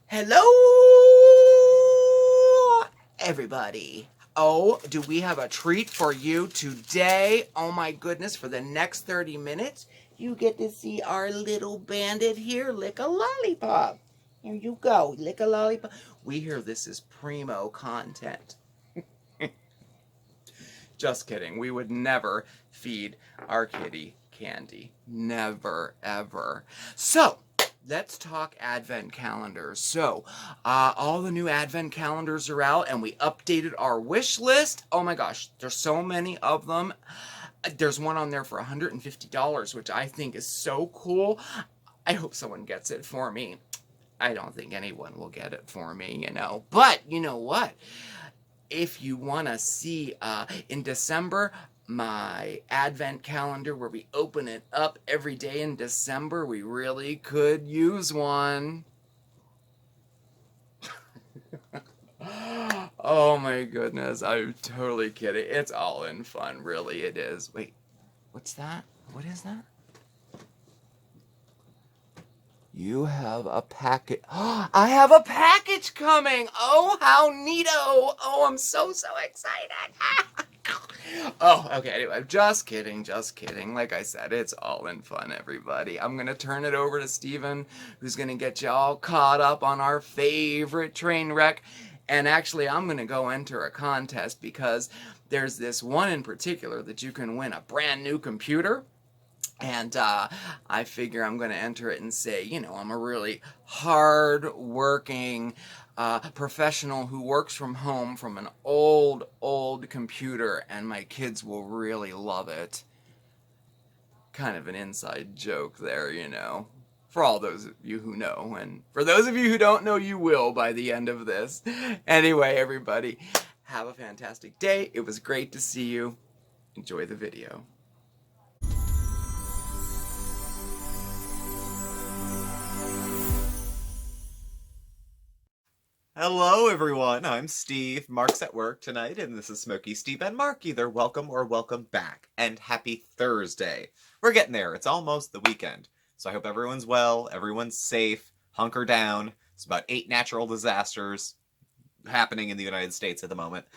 Hello, everybody. Oh, do we have a treat for you today? Oh my goodness, for the next 30 minutes, you get to see our little bandit here lick a lollipop. Here you go, lick a lollipop. We hear this is primo content. Just kidding. We would never feed our kitty candy. Never, ever. So, let's talk advent calendars. So, all the new advent calendars are out and we updated our wish list. Oh my gosh, there's so many of them. There's one on there for $150, which I think is so cool. I hope someone gets it for me. I don't think anyone will get it for me, you know. But, you know what? If you want to see in December, my advent calendar where we open it up every day in December, we really could use one. Oh my goodness, I'm totally kidding. It's all in fun, really it is. Wait, what's that? What is that? You have a packet. I have a package coming. Oh, how neato. Oh, I'm so excited. Oh, okay, anyway, just kidding, just kidding. Like I said, it's all in fun, everybody. I'm going to turn it over to Steven, who's going to get you all caught up on our favorite train wreck. And actually, I'm going to go enter a contest because there's this one in particular that you can win a brand new computer. And I figure I'm going to enter it and say, you know, I'm a really hard-working professional who works from home from an old computer, and my kids will really love it. Kind of an inside joke there, you know. For all those of you who know, and for those of you who don't know, you will by the end of this. Anyway, everybody, have a fantastic day. It was great to see you. Enjoy the video. Hello, everyone. I'm Steve. Mark's at work tonight, and this is Smokey Steve and Mark. Either welcome or welcome back, and happy Thursday. We're getting there. It's almost the weekend, so I hope everyone's well, everyone's safe, hunker down. It's about 8 natural disasters happening in the United States at the moment.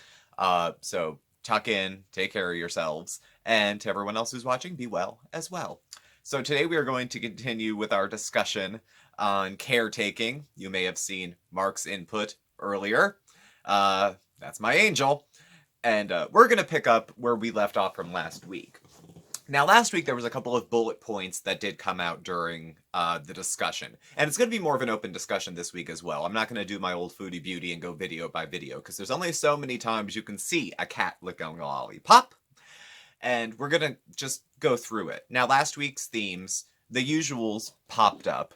So tuck in, take care of yourselves, and to everyone else who's watching, be well as well. So today we are going to continue with our discussion on caretaking. You may have seen Mark's input earlier. That's my angel. And we're going to pick up where we left off from last week. Now, last week there was a couple of bullet points that did come out during the discussion. And it's going to be more of an open discussion this week as well. I'm not going to do my old foodie beauty and go video by video, because there's only so many times you can see a cat licking a lollipop. And we're going to just go through it. Now, last week's themes, the usuals popped up.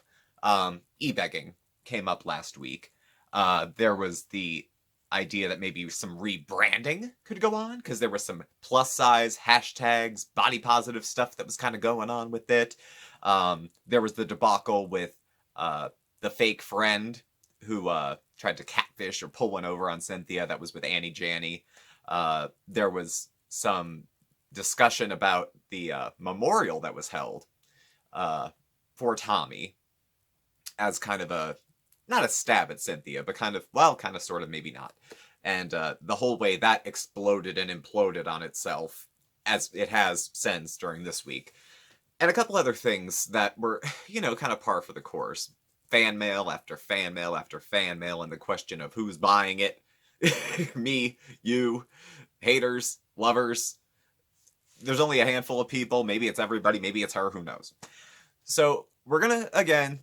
E-begging came up last week. There was the idea that maybe some rebranding could go on, because there were some plus size hashtags, body positive stuff that was kind of going on with it. There was the debacle with the fake friend who tried to catfish or pull one over on Cynthia. That was with Annie Janney. There was some discussion about the memorial that was held for Tommy as kind of a, not a stab at Cynthia, but kind of, well, kind of sort of, maybe not. And the whole way that exploded and imploded on itself, as it has since during this week. And a couple other things that were, you know, kind of par for the course. Fan mail after fan mail after fan mail, and the question of who's buying it. Me, you, haters, lovers. There's only a handful of people. Maybe it's everybody, maybe it's her, who knows. So we're going to, again,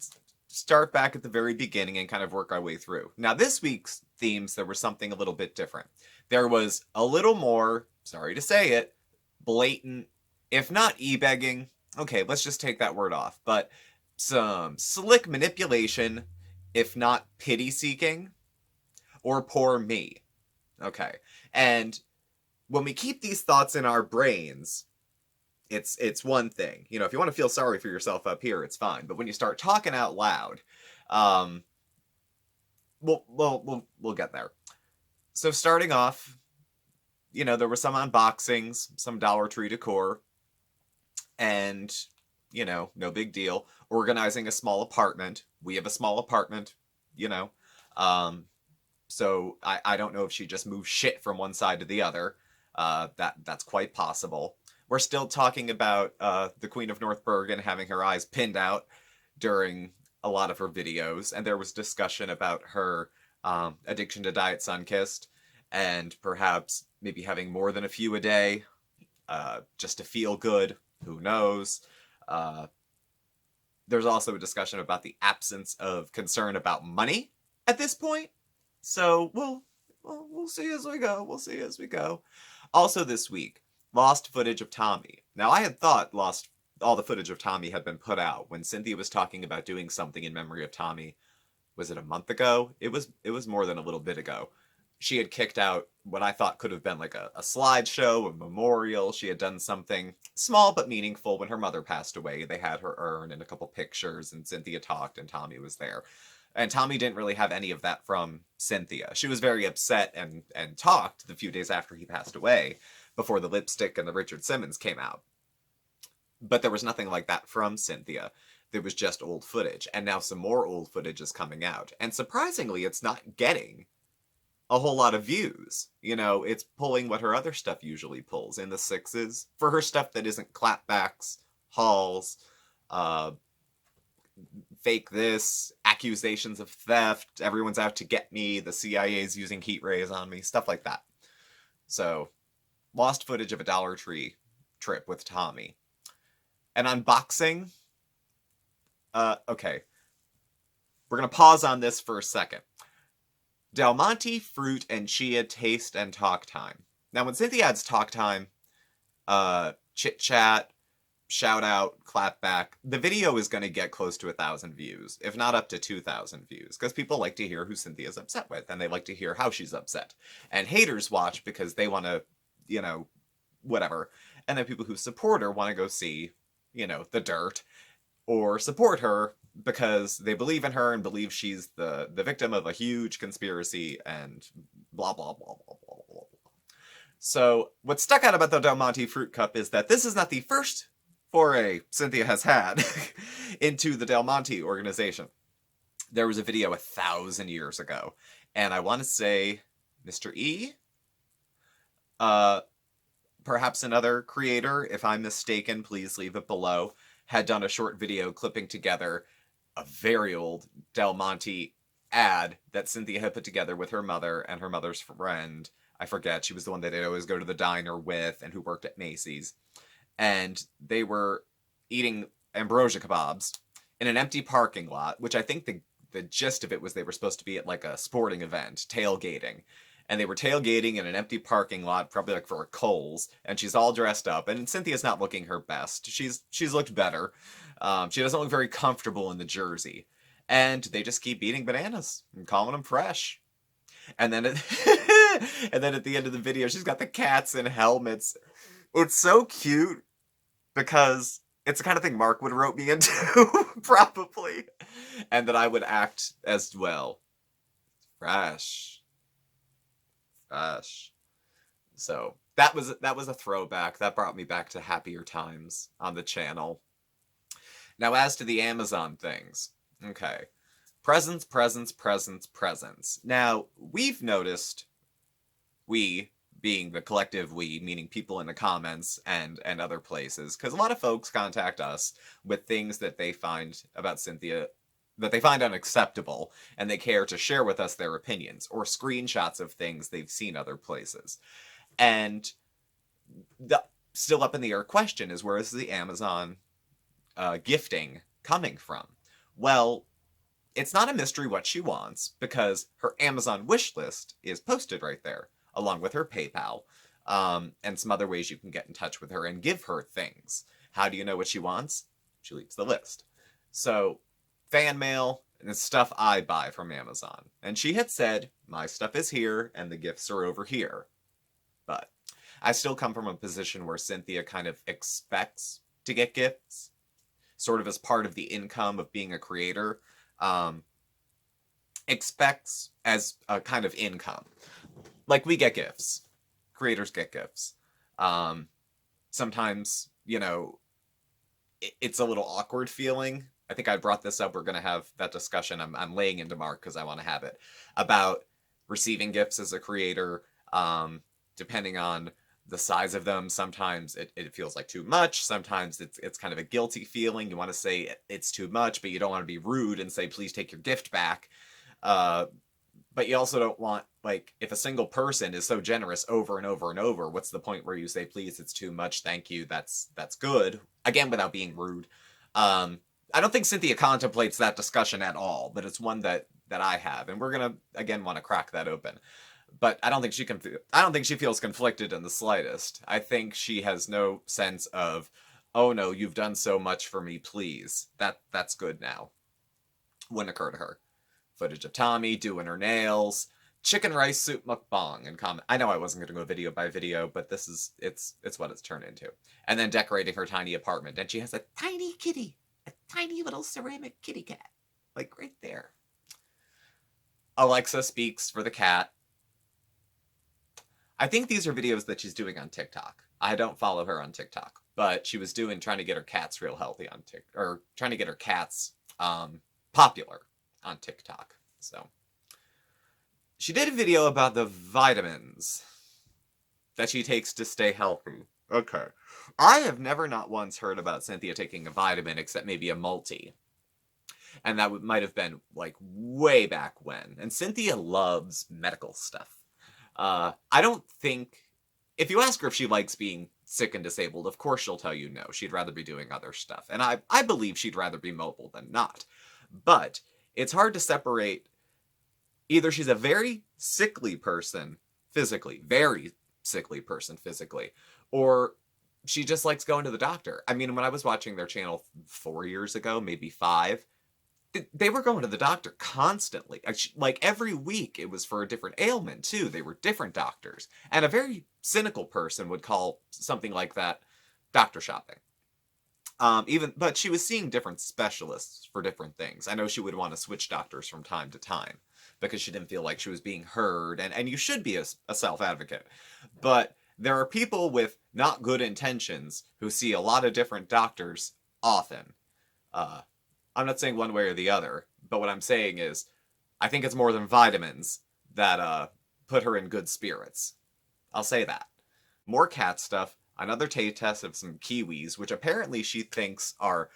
start back at the very beginning and kind of work our way through. Now, this week's themes, there was something a little bit different. There was a little more, sorry to say it, blatant, if not e-begging, okay, let's just take that word off, but some slick manipulation, if not pity-seeking, or poor me. Okay, and when we keep these thoughts in our brains, it's one thing. You know, if you want to feel sorry for yourself up here, it's fine. But when you start talking out loud, we'll get there. So starting off, you know, there were some unboxings, some Dollar Tree decor, and, you know, no big deal. Organizing a small apartment. We have a small apartment, you know. So I don't know if she just moved shit from one side to the other. That's quite possible. We're still talking about the Queen of North Bergen having her eyes pinned out during a lot of her videos, and there was discussion about her addiction to Diet Sunkist, and perhaps maybe having more than a few a day, just to feel good. Who knows? Uh, there's also a discussion about the absence of concern about money at this point. So we'll see as we go. We'll see as we go. Also this week, lost footage of Tommy. Now I had thought lost all the footage of Tommy had been put out when Cynthia was talking about doing something in memory of Tommy. Was it a month ago? It was more than a little bit ago. She had kicked out what I thought could have been like a slideshow, a memorial. She had done something small but meaningful when her mother passed away. They had her urn and a couple pictures, and Cynthia talked, and Tommy was there. And Tommy didn't really have any of that from Cynthia. She was very upset and talked the few days after he passed away, before the lipstick and the Richard Simmons came out. But there was nothing like that from Cynthia. There was just old footage, and now some more old footage is coming out. And surprisingly, it's not getting a whole lot of views. You know, it's pulling what her other stuff usually pulls, in the sixes. For her stuff that isn't clapbacks, hauls, uh, fake this, accusations of theft, everyone's out to get me, the CIA's using heat rays on me, stuff like that. So, lost footage of a Dollar Tree trip with Tommy. An unboxing. Okay. We're gonna pause on this for a second. Del Monte fruit and chia taste and talk time. Now, when Cynthia adds talk time, chit chat, shout out, clap back, the video is going to get close to 1,000 views, if not up to 2,000 views, because people like to hear who Cynthia's upset with, and they like to hear how she's upset. And haters watch because they want to, whatever. And then people who support her want to go see, the dirt, or support her because they believe in her and believe she's the victim of a huge conspiracy and blah, blah, blah, blah, blah, blah. So what stuck out about the Del Monte Fruit Cup is that this is not the first foray Cynthia has had into the Del Monte organization. There was a video 1,000 years ago, and I want to say Mr. E, perhaps another creator, if I'm mistaken, please leave it below, had done a short video clipping together a very old Del Monte ad that Cynthia had put together with her mother and her mother's friend. I forget, she was the one that they'd always go to the diner with and who worked at Macy's. And they were eating ambrosia kebabs in an empty parking lot, which I think the gist of it was they were supposed to be at like a sporting event, tailgating. And they were tailgating in an empty parking lot, probably like for a Kohl's, and she's all dressed up. And Cynthia's not looking her best. She's looked better. She doesn't look very comfortable in the jersey. And they just keep eating bananas and calling them fresh. And then and then at the end of the video, she's got the cats in helmets. It's so cute because it's the kind of thing Mark would rope me into, probably. And that I would act as well. Fresh. So that was a throwback. That brought me back to happier times on the channel. Now, as to the Amazon things, okay, presents. Now, we've noticed, we being the collective we, meaning people in the comments and other places, because a lot of folks contact us with things that they find about Cynthia that they find unacceptable, and they care to share with us their opinions, or screenshots of things they've seen other places. And the still up in the air question is, where is the Amazon gifting coming from? Well, it's not a mystery what she wants, because her Amazon wish list is posted right there, along with her PayPal, and some other ways you can get in touch with her and give her things. How do you know what she wants? She leaves the list. So, fan mail and stuff I buy from Amazon. And she had said, my stuff is here and the gifts are over here. But I still come from a position where Cynthia kind of expects to get gifts, sort of as part of the income of being a creator. Expects as a kind of income. Like, we get gifts. Creators get gifts. Sometimes, it's a little awkward feeling I think I brought this up. We're going to have that discussion. I'm laying into Mark because I want to have it about receiving gifts as a creator. Depending on the size of them, sometimes it feels like too much. Sometimes it's kind of a guilty feeling. You want to say it's too much, but you don't want to be rude and say, please take your gift back. But you also don't want, like, if a single person is so generous over and over and over, what's the point where you say, please, it's too much, thank you, that's good, again, without being rude. I don't think Cynthia contemplates that discussion at all, but it's one that I have, and we're gonna again want to crack that open. But I don't think she feels conflicted in the slightest. I think she has no sense of, oh no, you've done so much for me, please. That's good now. Wouldn't occur to her. Footage of Tommy doing her nails, chicken rice soup mukbang, and comment. I know I wasn't going to go video by video, but this is it's what it's turned into. And then decorating her tiny apartment, and she has a tiny kitty, a tiny little ceramic kitty cat, like right there. Alexa speaks for the cat. I think these are videos that she's doing on TikTok. I don't follow her on TikTok, but she was trying to get her cats real healthy on TikTok, or trying to get her cats popular on TikTok. So she did a video about the vitamins that she takes to stay healthy. Okay. I have never not once heard about Cynthia taking a vitamin except maybe a multi. And that might have been like way back when. And Cynthia loves medical stuff. I don't think, if you ask her if she likes being sick and disabled, of course she'll tell you no. She'd rather be doing other stuff. And I believe she'd rather be mobile than not. But it's hard to separate. Either she's a very sickly person physically, very sickly person physically, or she just likes going to the doctor. I mean, when I was watching their channel 4 years ago, maybe 5, they were going to the doctor constantly. Like every week it was for a different ailment too. They were different doctors. And a very cynical person would call something like that doctor shopping. But she was seeing different specialists for different things. I know she would want to switch doctors from time to time because she didn't feel like she was being heard. And you should be a self-advocate. But there are people with not good intentions who see a lot of different doctors often. I'm not saying one way or the other, but what I'm saying is I think it's more than vitamins that put her in good spirits. I'll say that. More cat stuff. Another taste test of some kiwis, which apparently she thinks are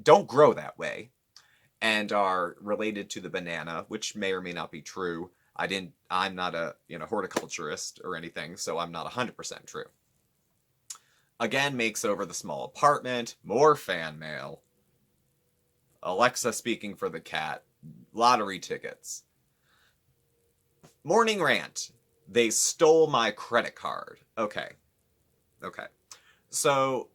don't grow that way and are related to the banana, which may or may not be true. I'm not a horticulturist or anything, so I'm not 100% true. Again, makes over the small apartment, more fan mail. Alexa speaking for the cat, lottery tickets. Morning rant. They stole my credit card. Okay. So,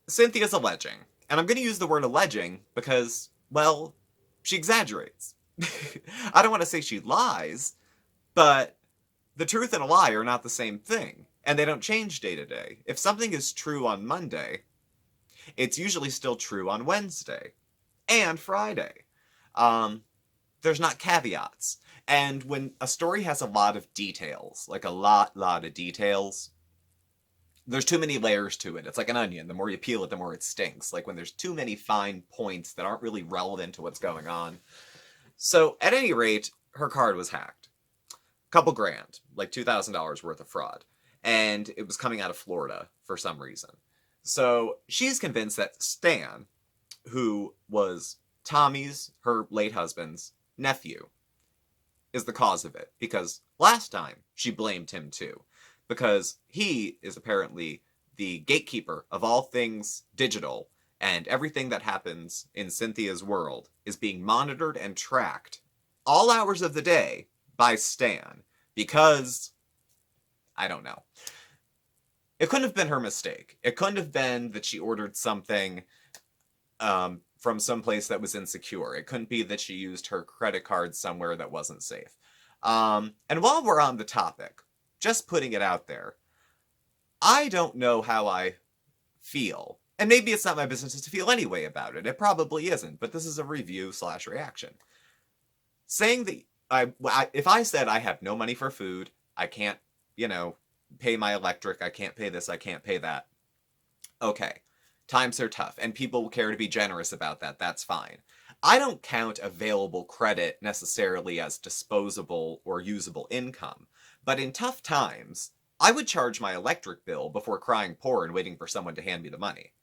Cynthia's alleging. And I'm going to use the word alleging because, well, she exaggerates. I don't want to say she lies, but the truth and a lie are not the same thing. And they don't change day to day. If something is true on Monday, it's usually still true on Wednesday and Friday. There's not caveats. And when a story has a lot of details, like a lot of details, there's too many layers to it. It's like an onion. The more you peel it, the more it stinks. Like when there's too many fine points that aren't really relevant to what's going on. So at any rate, her card was hacked. Couple grand, like $2,000 worth of fraud. And it was coming out of Florida for some reason. So she's convinced that Stan, who was Tommy's, her late husband's, nephew, is the cause of it. Because last time, she blamed him too. Because he is apparently the gatekeeper of all things digital, and everything that happens in Cynthia's world is being monitored and tracked all hours of the day by Stan. Because, I don't know. It couldn't have been her mistake. It couldn't have been that she ordered something from some place that was insecure. It couldn't be that she used her credit card somewhere that wasn't safe. And while we're on the topic, just putting it out there, I don't know how I feel. And maybe it's not my business to feel anyway about it. It probably isn't, but this is a review/reaction. Saying that if I said I have no money for food, I can't, pay my electric, I can't pay this, I can't pay that. Okay. Times are tough, and people will care to be generous about that. That's fine. I don't count available credit necessarily as disposable or usable income, but in tough times, I would charge my electric bill before crying poor and waiting for someone to hand me the money.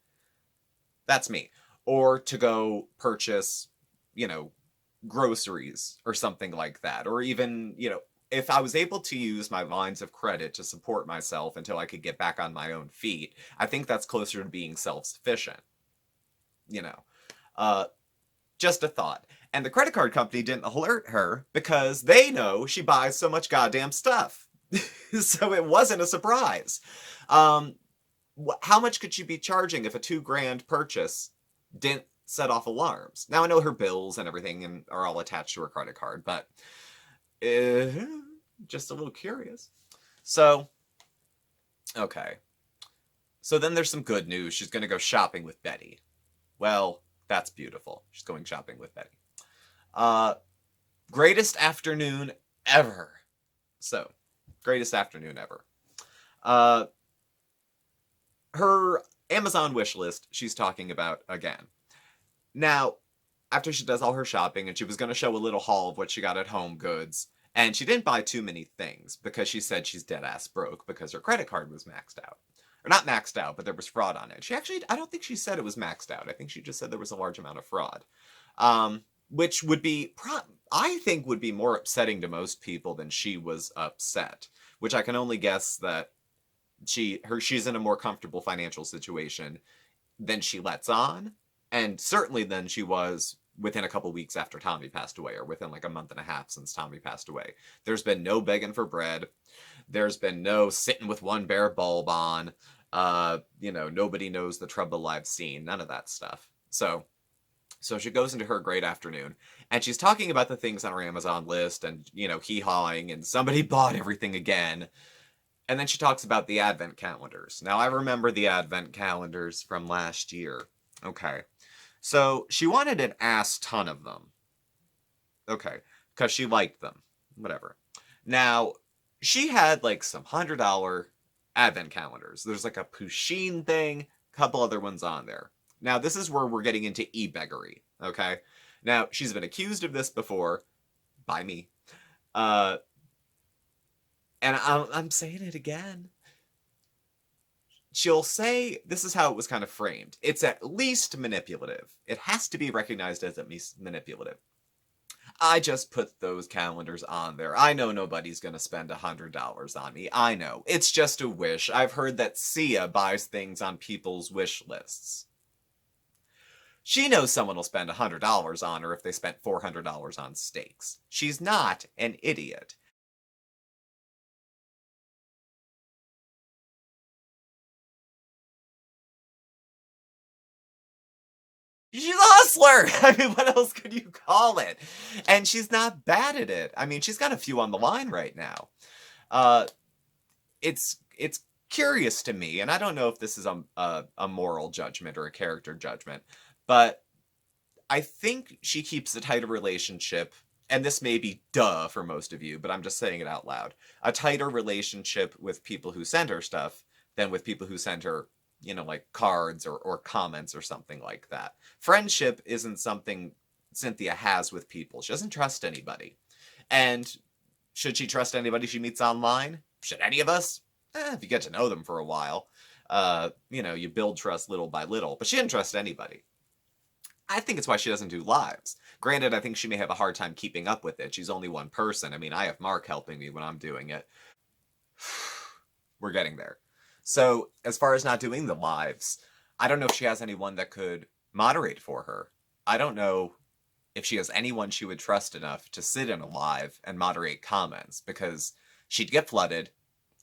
That's me. Or to go purchase, you know, groceries or something like that. Or even, if I was able to use my lines of credit to support myself until I could get back on my own feet, I think that's closer to being self-sufficient. You know, uh, just a thought. And the credit card company didn't alert her because they know she buys so much goddamn stuff. So it wasn't a surprise. Um, how much could she be charging if a $2,000 purchase didn't set off alarms? Now I know her bills and everything are all attached to her credit card, but just a little curious. So, okay. So then there's some good news. She's going to go shopping with Betty. Well, that's beautiful. She's going shopping with Betty. Greatest afternoon ever. So, greatest afternoon ever. Her Amazon wish list she's talking about again. Now, after she does all her shopping, and she was going to show a little haul of what she got at Home Goods, and she didn't buy too many things because she said she's dead-ass broke because her credit card was maxed out. Or not maxed out, but there was fraud on it. I don't think she said it was maxed out. I think she just said there was a large amount of fraud. Which would be, I think would be more upsetting to most people than she was upset. Which I can only guess that she's in a more comfortable financial situation than she lets on. And certainly than she was within a couple weeks after Tommy passed away, or within like a month and a half since Tommy passed away. There's been no begging for bread. There's been no sitting with one bare bulb on. Nobody knows the trouble I've seen. None of that stuff. So she goes into her great afternoon, and she's talking about the things on her Amazon list, and, hee-hawing, and somebody bought everything again. And then she talks about the advent calendars. Now, I remember the advent calendars from last year. Okay. So she wanted an ass ton of them. Okay. Because she liked them. Whatever. Now, she had like some $100 advent calendars. There's like a Pusheen thing, a couple other ones on there. Now, this is where we're getting into e-beggery. Okay. Now, she's been accused of this before by me. And I'm saying it again. She'll say, this is how it was kind of framed. It's at least manipulative. It has to be recognized as at least manipulative. I just put those calendars on there. I know nobody's going to spend $100 on me. I know. It's just a wish. I've heard that Sia buys things on people's wish lists. She knows someone will spend $100 on her if they spent $400 on steaks. She's not an idiot. She's a hustler! I mean, what else could you call it? And she's not bad at it. I mean, she's got a few on the line right now. It's curious to me, and I don't know if this is a moral judgment or a character judgment, but I think she keeps a tighter relationship, and this may be duh for most of you, but I'm just saying it out loud, a tighter relationship with people who send her stuff than with people who send her, like cards or comments or something like that. Friendship isn't something Cynthia has with people. She doesn't trust anybody. And should she trust anybody she meets online? Should any of us? If you get to know them for a while, you build trust little by little. But she didn't trust anybody. I think it's why she doesn't do lives. Granted, I think she may have a hard time keeping up with it. She's only one person. I mean, I have Mark helping me when I'm doing it. We're getting there. So, as far as not doing the lives, I don't know if she has anyone that could moderate for her. I don't know if she has anyone she would trust enough to sit in a live and moderate comments, because she'd get flooded.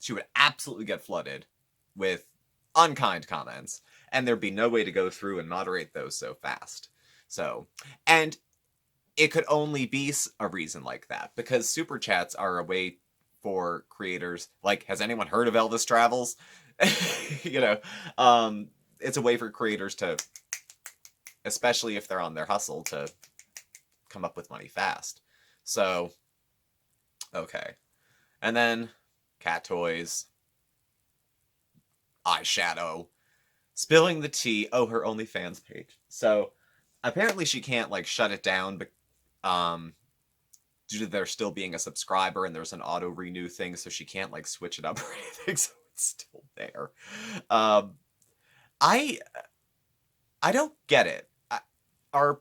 She would absolutely get flooded with unkind comments, and there'd be no way to go through and moderate those so fast. So, and it could only be a reason like that, because super chats are a way for creators, like, has anyone heard of Elvis Travels? It's a way for creators to, especially if they're on their hustle, to come up with money fast. So, okay. And then cat toys, eyeshadow, Spilling the tea. Oh, her OnlyFans page. So apparently she can't like shut it down, but due to there still being a subscriber and there's an auto renew thing, so she can't like switch it up or anything. So it's still there. Um, I don't get it. Are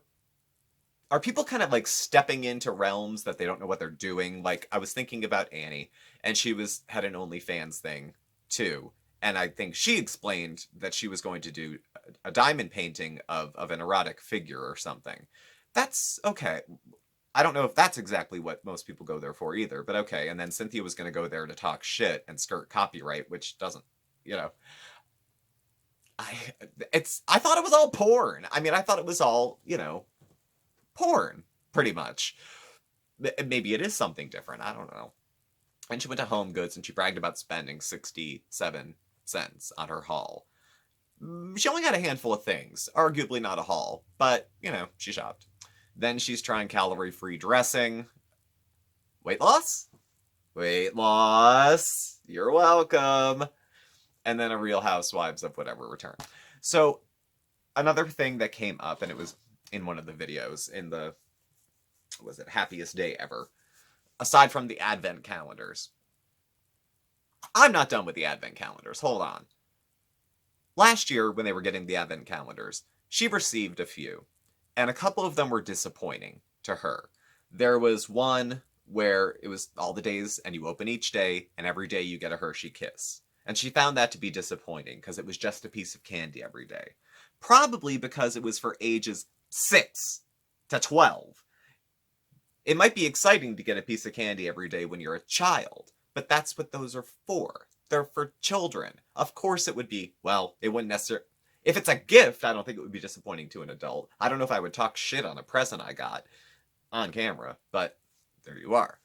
are people kind of like stepping into realms that they don't know what they're doing? Like I was thinking about Annie, and she had an OnlyFans thing too, and I think she explained that she was going to do a diamond painting of an erotic figure or something. That's okay. I don't know if that's exactly what most people go there for either, but okay. And then Cynthia was going to go there to talk shit and skirt copyright, which doesn't, you know. I I thought it was all porn. I mean, I thought it was all, porn pretty much. Maybe it is something different. I don't know. And she went to Home Goods and she bragged about spending 67 cents on her haul. She only got a handful of things, arguably not a haul, but, she shopped. Then she's trying calorie-free dressing. Weight loss? Weight loss. You're welcome. And then a Real Housewives of whatever return. So another thing that came up, and it was in one of the videos in the, was it Happiest Day Ever? Aside from the advent calendars. I'm not done with the advent calendars. Hold on. Last year, when they were getting the advent calendars, she received a few, and a couple of them were disappointing to her. There was one where it was all the days, and you open each day, and every day you get a Hershey Kiss. And she found that to be disappointing, because it was just a piece of candy every day. Probably because it was for ages 6 to 12. It might be exciting to get a piece of candy every day when you're a child, but that's what those are for. They're for children. Of course it would be, well, it wouldn't necessarily... If it's a gift, I don't think it would be disappointing to an adult. I don't know if I would talk shit on a present I got on camera, but there you are.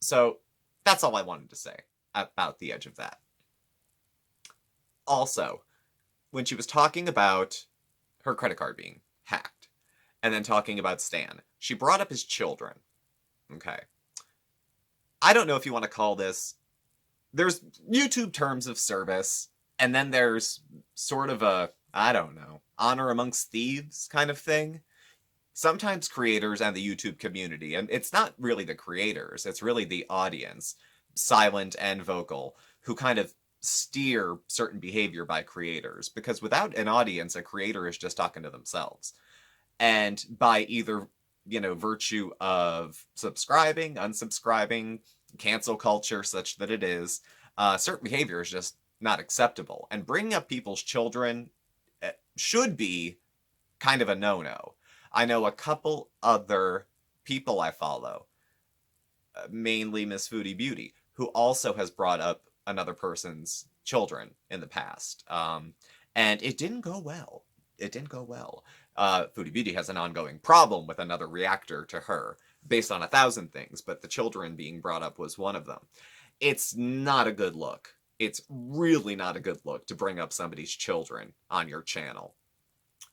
So that's all I wanted to say about the edge of that. Also, when she was talking about her credit card being hacked, and then talking about Stan, she brought up his children. Okay. I don't know if you want to call this... There's YouTube terms of service, and then there's sort of a, I don't know, honor amongst thieves kind of thing. Sometimes creators and the YouTube community, and it's not really the creators, it's really the audience, silent and vocal, who kind of steer certain behavior by creators. Because without an audience, a creator is just talking to themselves. And by either, virtue of subscribing, unsubscribing, cancel culture such that it is, certain behavior is just not acceptable. And bringing up people's children should be kind of a no-no. I know a couple other people I follow, mainly Miss Foodie Beauty, who also has brought up another person's children in the past. And it didn't go well. It didn't go well. Foodie Beauty has an ongoing problem with another reactor to her, based on 1,000 things, but the children being brought up was one of them. It's not a good look. It's really not a good look to bring up somebody's children on your channel.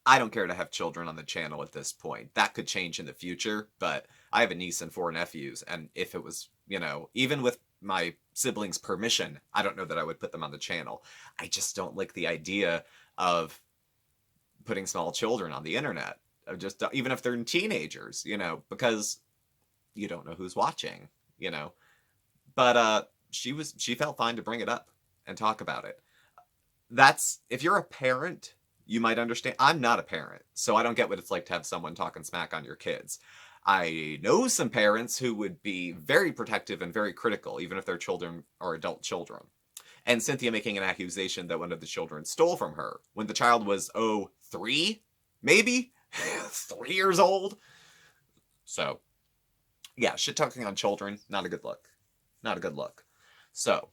I don't care to have children on the channel at this point. That could change in the future, but I have a niece and 4 nephews, and if it was, even with my siblings' permission, I don't know that I would put them on the channel. I just don't like the idea of putting small children on the internet. Just even if they're teenagers, because you don't know who's watching, But she felt fine to bring it up and talk about it. That's, if you're a parent, you might understand. I'm not a parent, so I don't get what it's like to have someone talking smack on your kids. I know some parents who would be very protective and very critical, even if their children are adult children. And Cynthia making an accusation that one of the children stole from her when the child was, 3? Maybe? 3 years old? So, yeah, shit-talking on children, not a good look. Not a good look. So,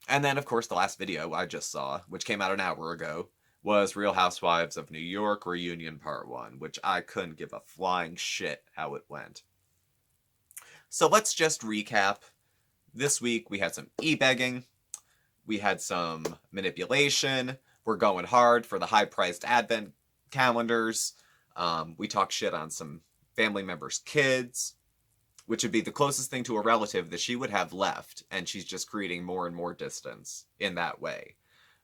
and then, of course, the last video I just saw, which came out an hour ago, was Real Housewives of New York Reunion Part 1, which I couldn't give a flying shit how it went. So let's just recap. This week, we had some e-begging. We had some manipulation. We're going hard for the high-priced advent calendars. We talked shit on some family members' kids, which would be the closest thing to a relative that she would have left, and she's just creating more and more distance in that way.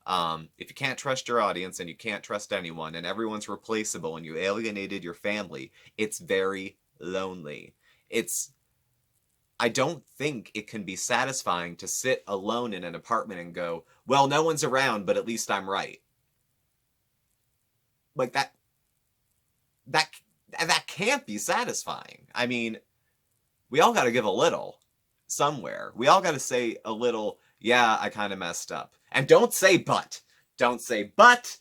If you can't trust your audience and you can't trust anyone and everyone's replaceable and you alienated your family, it's very lonely. I don't think it can be satisfying to sit alone in an apartment and go, well, no one's around, but at least I'm right. Like that can't be satisfying. I mean, we all got to give a little somewhere. We all got to say a little, yeah, I kind of messed up. And don't say but. Don't say but.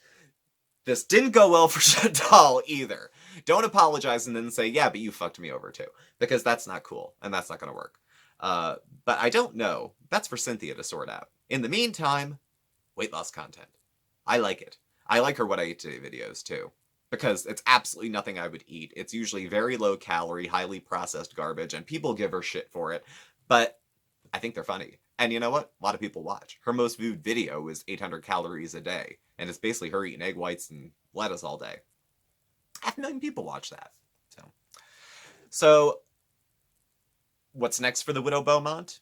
This didn't go well for Chantal either. Don't apologize and then say, yeah, but you fucked me over too. Because that's not cool, and that's not going to work. But I don't know. That's for Cynthia to sort out. In the meantime, weight loss content. I like it. I like her What I Eat Today videos too. Because it's absolutely nothing I would eat. It's usually very low calorie, highly processed garbage, and people give her shit for it. But I think they're funny. And you know what? A lot of people watch. Her most viewed video is 800 calories a day. And it's basically her eating egg whites and lettuce all day. 500,000 people watch that. So, what's next for the Widow Beaumont?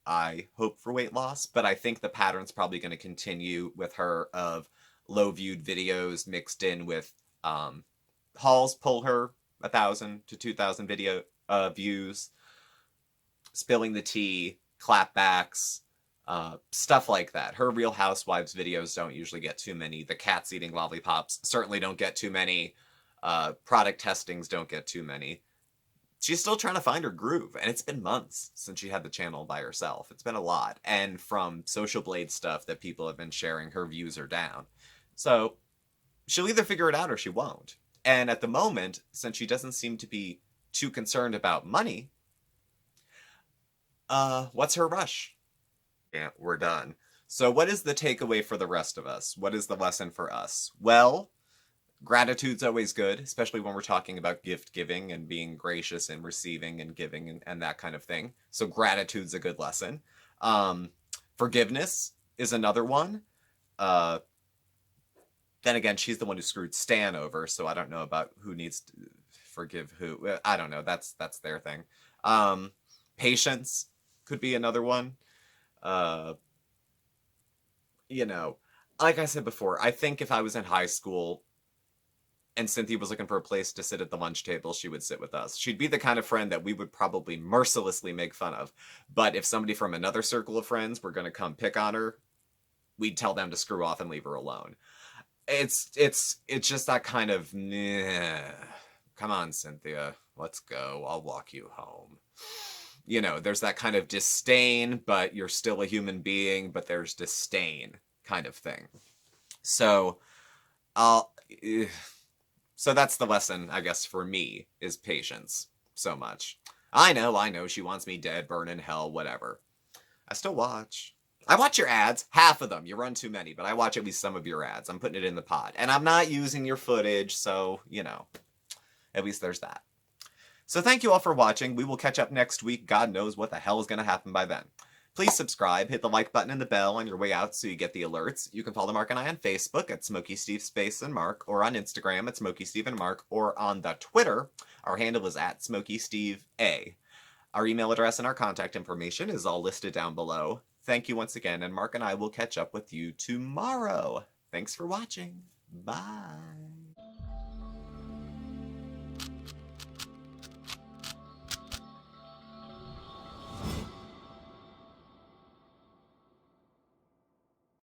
I hope for weight loss, but I think the pattern's probably going to continue with her of low viewed videos mixed in with hauls pull her 1,000 to 2,000 video views, spilling the tea, clapbacks, stuff like that. Her Real Housewives videos don't usually get too many. The cats eating lollipops certainly don't get too many. Product testings don't get too many. She's still trying to find her groove, and it's been months since she had the channel by herself. It's been a lot, and from Social Blade stuff that people have been sharing, her views are down. So she'll either figure it out or she won't. And at the moment, since she doesn't seem to be too concerned about money, what's her rush? Yeah, we're done. So what is the takeaway for the rest of us? What is the lesson for us? Well, gratitude's always good, especially when we're talking about gift giving and being gracious and receiving and giving and that kind of thing. So gratitude's a good lesson. Forgiveness is another one. Then again, she's the one who screwed Stan over, so I don't know about who needs to forgive who. I don't know. That's their thing. Patience could be another one. You know, like I said before, I think if I was in high school and Cynthia was looking for a place to sit at the lunch table, she would sit with us. She'd be the kind of friend that we would probably mercilessly make fun of. But if somebody from another circle of friends were going to come pick on her, we'd tell them to screw off and leave her alone. It's just that kind of, come on, Cynthia, let's go. I'll walk you home. You know, there's that kind of disdain, but you're still a human being, but there's disdain kind of thing. So, so that's the lesson, I guess, for me, is patience so much. I know, she wants me dead, burn in hell, whatever. I still watch. I watch your ads, half of them. You run too many, but I watch at least some of your ads. I'm putting it in the pod. And I'm not using your footage, so, you know, at least there's that. So thank you all for watching. We will catch up next week. God knows what the hell is going to happen by then. Please subscribe, hit the like button and the bell on your way out so you get the alerts. You can follow Mark and I on Facebook at SmokeySteveAndMarc, or on Instagram at SmokeySteveAndMarc, or on the Twitter, our handle is at SmokeySteveA. Our email address and our contact information is all listed down below. Thank you once again, and Mark and I will catch up with you tomorrow. Thanks for watching. Bye.